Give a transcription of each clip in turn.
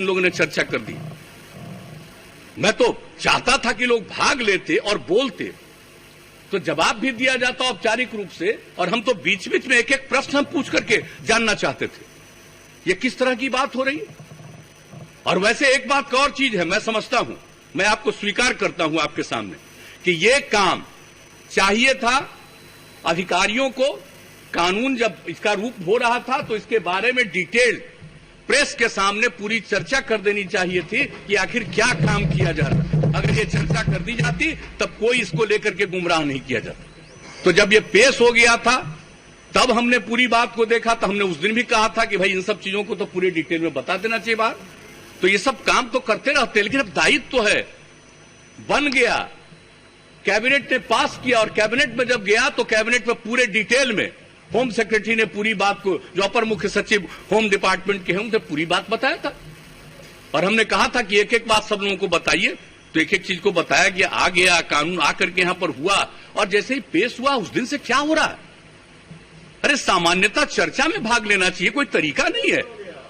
लोगों ने चर्चा कर दी। मैं तो चाहता था कि लोग भाग लेते और बोलते, तो जवाब भी दिया जाता औपचारिक रूप से, और हम तो बीच बीच में एक एक प्रश्न हम पूछ करके जानना चाहते थे ये किस तरह की बात हो रही है। और वैसे एक बात का और चीज है, मैं समझता हूं, मैं आपको स्वीकार करता हूं आपके सामने कि ये काम चाहिए था अधिकारियों को। कानून जब इसका रूप हो रहा था तो इसके बारे में डिटेल प्रेस के सामने पूरी चर्चा कर देनी चाहिए थी कि आखिर क्या काम किया जा रहा है। अगर ये चर्चा कर दी जाती तब कोई इसको लेकर के गुमराह नहीं किया जाता। तो जब ये पेश हो गया था तब हमने पूरी बात को देखा, तो हमने उस दिन भी कहा था कि भाई इन सब चीजों को तो पूरे डिटेल में बता देना चाहिए बात। तो ये सब काम तो करते रहते, लेकिन अब दायित्व तो है, बन गया, कैबिनेट ने पास किया, और कैबिनेट में जब गया तो कैबिनेट में पूरे डिटेल में होम सेक्रेटरी ने पूरी बात को, जो अपर मुख्य सचिव होम डिपार्टमेंट के हैं, उनसे पूरी बात बताया था। और हमने कहा था कि एक एक बात सब लोगों को बताइए, तो एक एक चीज को बताया गया, आ गया कानून, आकर के यहां पर हुआ, और जैसे ही पेश हुआ उस दिन से क्या हो रहा है। अरे सामान्यतः चर्चा में भाग लेना चाहिए, कोई तरीका नहीं है।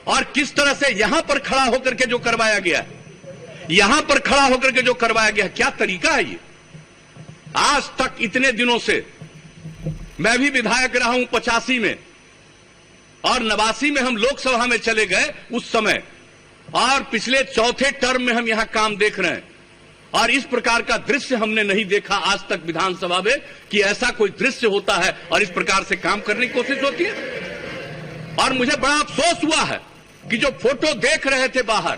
और किस तरह से यहां पर खड़ा होकर के जो करवाया गया, यहां पर खड़ा होकर के जो करवाया गया, क्या तरीका है ये। आज तक इतने दिनों से मैं भी विधायक रहा हूं 85 में, और 89 में हम लोकसभा में चले गए उस समय, और पिछले चौथे टर्म में हम यहां काम देख रहे हैं, और इस प्रकार का दृश्य हमने नहीं देखा आज तक विधानसभा में कि ऐसा कोई दृश्य होता है और इस प्रकार से काम करने की कोशिश होती है। और मुझे बड़ा अफसोस हुआ है कि जो फोटो देख रहे थे बाहर,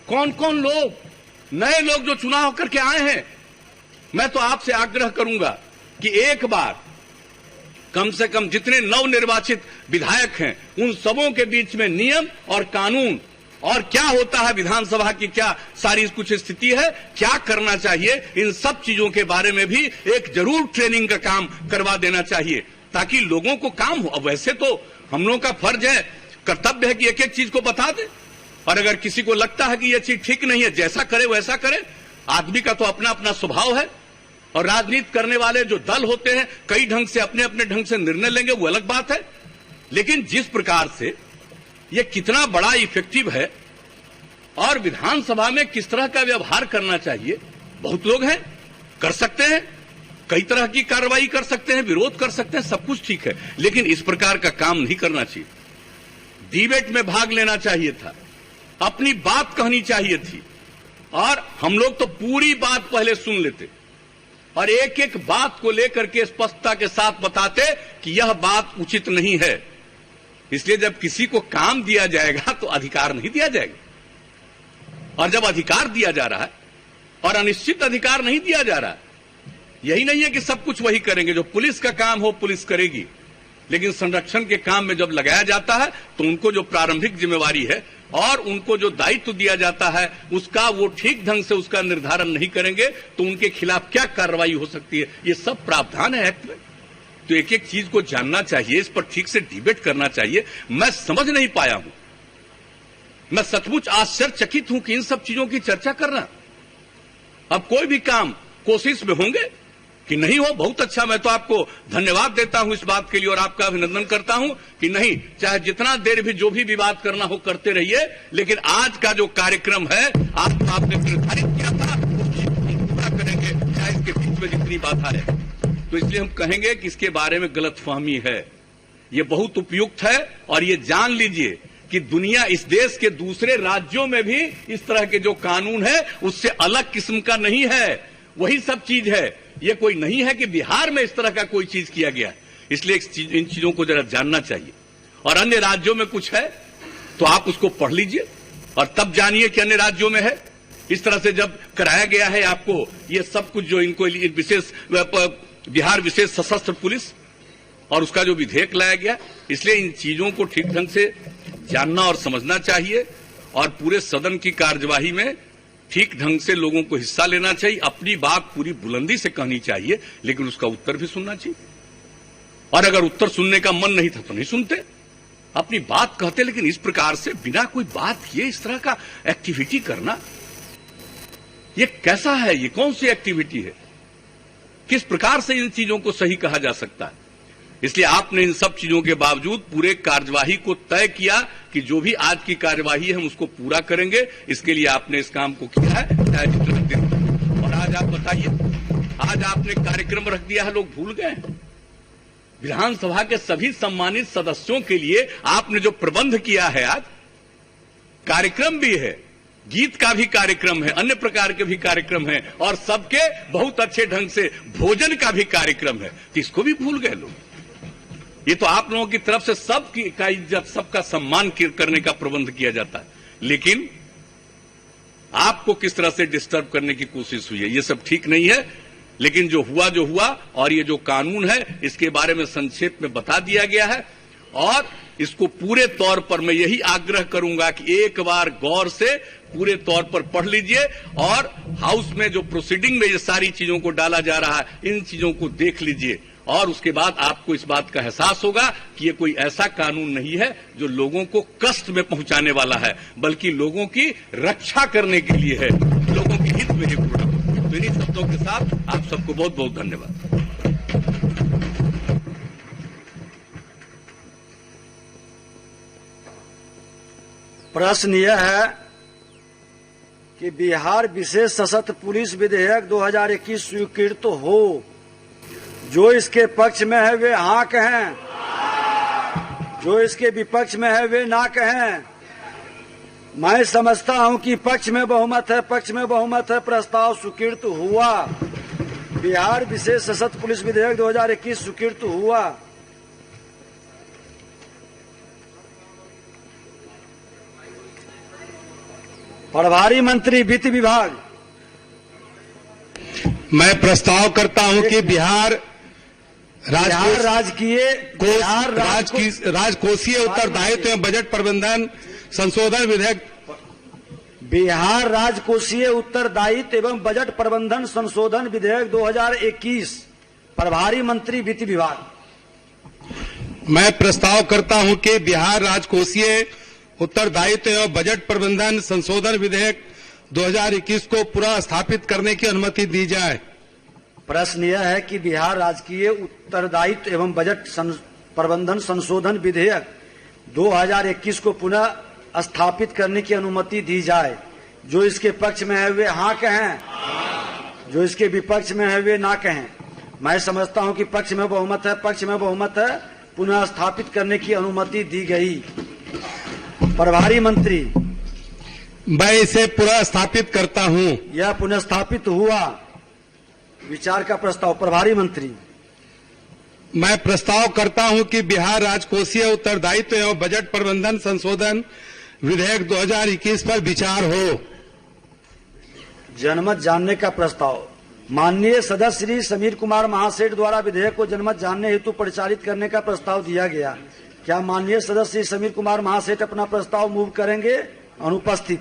कौन कौन लोग, नए लोग जो चुनाव होकर के आए हैं, मैं तो आपसे आग्रह करूंगा कि एक बार कम से कम जितने नवनिर्वाचित विधायक हैं उन सबों के बीच में नियम और कानून और क्या होता है विधानसभा की, क्या सारी कुछ स्थिति है, क्या करना चाहिए, इन सब चीजों के बारे में भी एक जरूर ट्रेनिंग का काम करवा देना चाहिए, ताकि लोगों को काम हो। अब वैसे तो हम लोगों का फर्ज है, कर्तव्य है कि एक एक चीज को बता दे, और अगर किसी को लगता है कि यह चीज ठीक नहीं है, जैसा करे वैसा करे। आदमी का तो अपना अपना स्वभाव है, और राजनीति करने वाले जो दल होते हैं कई ढंग से अपने अपने ढंग से निर्णय लेंगे, वो अलग बात है। लेकिन जिस प्रकार से ये कितना बड़ा इफेक्टिव है, और विधानसभा में किस तरह का व्यवहार करना चाहिए, बहुत लोग हैं, कर सकते हैं, कई तरह की कार्रवाई कर सकते हैं, विरोध कर सकते हैं, सब कुछ ठीक है, लेकिन इस प्रकार का काम नहीं करना चाहिए। डिबेट में भाग लेना चाहिए था, अपनी बात कहनी चाहिए थी, और हम लोग तो पूरी बात पहले सुन लेते और एक एक बात को लेकर के स्पष्टता के साथ बताते कि यह बात उचित नहीं है। इसलिए जब किसी को काम दिया जाएगा तो अधिकार नहीं दिया जाएगा, और जब अधिकार दिया जा रहा है और अनिश्चित अधिकार नहीं दिया जा रहा है, यही नहीं है कि सब कुछ वही करेंगे, जो पुलिस का काम हो पुलिस करेगी, लेकिन संरक्षण के काम में जब लगाया जाता है तो उनको जो प्रारंभिक जिम्मेवारी है और उनको जो दायित्व दिया जाता है उसका वो ठीक ढंग से उसका निर्धारण नहीं करेंगे तो उनके खिलाफ क्या कार्रवाई हो सकती है, ये सब प्रावधान है एक्ट में। तो एक एक चीज को जानना चाहिए, इस पर ठीक से डिबेट करना चाहिए। मैं समझ नहीं पाया हूं, मैं सचमुच आश्चर्यचकित हूं कि इन सब चीजों की चर्चा करना। अब कोई भी काम कोशिश में होंगे कि नहीं हो, बहुत अच्छा, मैं तो आपको धन्यवाद देता हूं इस बात के लिए और आपका अभिनंदन करता हूं कि नहीं, चाहे जितना देर भी जो भी विवाद करना हो करते रहिए, लेकिन आज का जो कार्यक्रम है आपने निर्धारित किया था उसको पूरा करेंगे, चाहे इसके बीच में जितनी बाधा है। तो इसलिए हम कहेंगे कि इसके बारे में गलतफहमी है, ये बहुत उपयुक्त है, और ये जान लीजिए कि दुनिया, इस देश के दूसरे राज्यों में भी इस तरह के जो कानून है उससे अलग किस्म का नहीं है, वही सब चीज है। ये कोई नहीं है कि बिहार में इस तरह का कोई चीज किया गया, इसलिए इन चीजों को जरा जानना चाहिए। और अन्य राज्यों में कुछ है तो आप उसको पढ़ लीजिए और तब जानिए कि अन्य राज्यों में है। इस तरह से जब कराया गया है आपको ये सब कुछ, जो इनको विशेष बिहार विशेष सशस्त्र पुलिस और उसका जो विधेयक लाया गया, इसलिए इन चीजों को ठीक ढंग से जानना और समझना चाहिए, और पूरे सदन की कार्यवाही में ठीक ढंग से लोगों को हिस्सा लेना चाहिए, अपनी बात पूरी बुलंदी से कहनी चाहिए, लेकिन उसका उत्तर भी सुनना चाहिए। और अगर उत्तर सुनने का मन नहीं था तो नहीं सुनते, अपनी बात कहते, लेकिन इस प्रकार से बिना कोई बात किए इस तरह का एक्टिविटी करना, ये कैसा है, ये कौन सी एक्टिविटी है, किस प्रकार से इन चीजों को सही कहा जा सकता है। इसलिए आपने इन सब चीजों के बावजूद पूरे कार्यवाही को तय किया कि जो भी आज की कार्यवाही है हम उसको पूरा करेंगे। इसके लिए आपने इस काम को किया है, चाहे जितना दिन। और आज आप बताइए, आज आपने कार्यक्रम रख दिया है, लोग भूल गए। विधानसभा के सभी सम्मानित सदस्यों के लिए आपने जो प्रबंध किया है, आज कार्यक्रम भी है, गीत का भी कार्यक्रम है, अन्य प्रकार के भी कार्यक्रम है, और सबके बहुत अच्छे ढंग से भोजन का भी कार्यक्रम है, तो इसको भी भूल गए लोग। ये तो आप लोगों की तरफ से सबकी का इज्जत, सबका सम्मान करने का प्रबंध किया जाता है, लेकिन आपको किस तरह से डिस्टर्ब करने की कोशिश हुई है, ये सब ठीक नहीं है। लेकिन जो हुआ, और ये जो कानून है इसके बारे में संक्षेप में बता दिया गया है, और इसको पूरे तौर पर मैं यही आग्रह करूंगा कि एक बार गौर से पूरे तौर पर पढ़ लीजिए, और हाउस में जो प्रोसीडिंग में ये सारी चीजों को डाला जा रहा है, इन चीजों को देख लीजिए, और उसके बाद आपको इस बात का एहसास होगा कि ये कोई ऐसा कानून नहीं है जो लोगों को कष्ट में पहुंचाने वाला है, बल्कि लोगों की रक्षा करने के लिए है, लोगों के हित में ही पूरा। तो इन्हीं शब्दों के साथ आप सबको बहुत बहुत धन्यवाद। प्रश्न यह है कि बिहार विशेष सशस्त्र पुलिस विधेयक 2021 स्वीकृत हो। जो इसके पक्ष में है वे हाँ कहें, जो इसके विपक्ष में है वे ना कहें। मैं समझता हूं कि पक्ष में बहुमत है, पक्ष में बहुमत है, प्रस्ताव स्वीकृत हुआ। बिहार विशेष सशस्त्र पुलिस विधेयक 2021 स्वीकृत हुआ। प्रभारी मंत्री वित्त विभाग, मैं प्रस्ताव करता हूं कि बिहार राजकोषीय उत्तरदायित्व एवं बजट प्रबंधन संशोधन विधेयक, बिहार राजकोषीय उत्तरदायित्व एवं बजट प्रबंधन संशोधन विधेयक 2021। प्रभारी मंत्री वित्त विभाग, मैं प्रस्ताव करता हूं कि बिहार राजकोषीय उत्तरदायित्व एवं बजट प्रबंधन संशोधन विधेयक 2021 को पुनः स्थापित करने की अनुमति दी जाए। प्रश्न यह है कि बिहार राजकीय उत्तरदायित्व एवं बजट प्रबंधन संशोधन विधेयक 2021 को पुनः स्थापित करने की अनुमति दी जाए। जो इसके पक्ष में है वे हाँ कहें, जो इसके विपक्ष में है वे ना कहें। मैं समझता हूं कि पक्ष में बहुमत है, पक्ष में बहुमत है, पुनः स्थापित करने की अनुमति दी गई। प्रभारी मंत्री, मैं इसे पुनः स्थापित करता हूं। यह पुनः स्थापित हुआ। विचार का प्रस्ताव। प्रभारी मंत्री, मैं प्रस्ताव करता हूं कि बिहार राजकोषीय उत्तरदायित्व एवं बजट प्रबंधन संशोधन विधेयक 2021 पर विचार हो। जनमत जानने का प्रस्ताव। माननीय सदस्य श्री समीर कुमार महासेठ द्वारा विधेयक को जनमत जानने हेतु परिचालित करने का प्रस्ताव दिया गया। क्या माननीय सदस्य श्री समीर कुमार महासेठ अपना प्रस्ताव मूव करेंगे? अनुपस्थित।